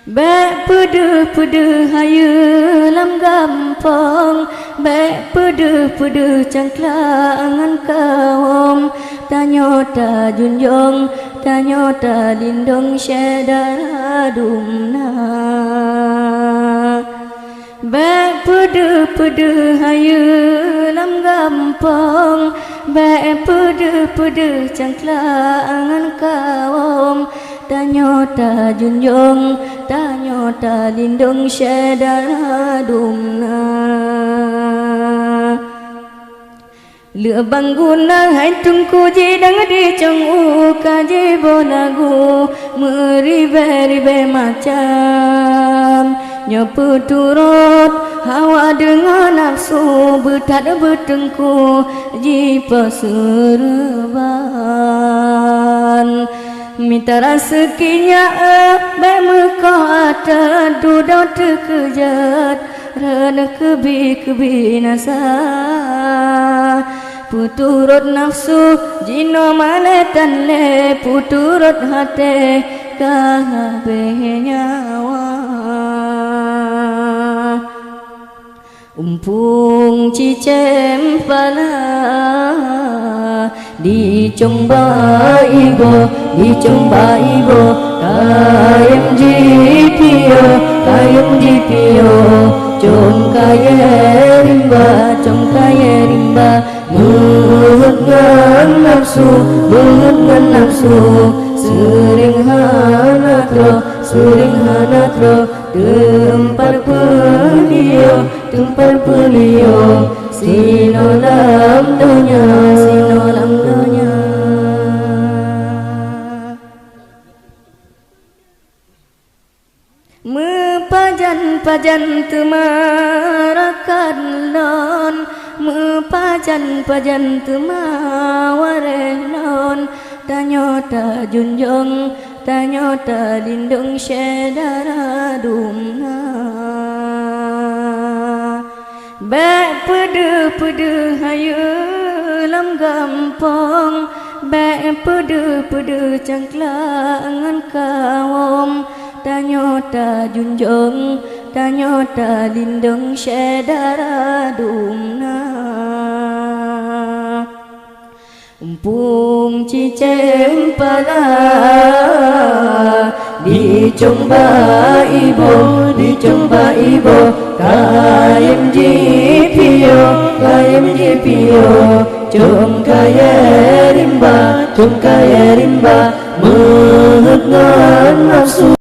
Bek pudu hayu lam gampang, bek pudu cangklangan kawom, tanyo ta junjong, tanyo ta lindung syedara dumna. Bek pudu hayu lam gampang, bek pudu cangklangan kawom, tanyo ta junjong, tanyo ta lindung syedara dumna. Lửa bằng guna hai tungku je dang di trong u ka je bonagu ribe macam nyopu turut hawa dengan nafsu betad betengku ji pasurban minta rezekinya be mekah terduduk terkejat rana kebi nasa puturut nafsu jino maletan le puturut hati kabeh nyawa umpung cicem pala dicomba ibo kayem jipio com kaya rimba mulut ngan nafsu sering hanatro tempat pelio sinolam donya mepajan temarakan non mepajan temawareh non tanyo ta junjong tanyo ta lindung syedara dumna. Bek pudu hayu lam gampang, bek pudu cangklangan kawom, tanyo ta junjong tanyo ta lindung syedara dumna. Umpung cicem pala dicomba ibo kayem jipio com kaya rimba mulut ngan nafsu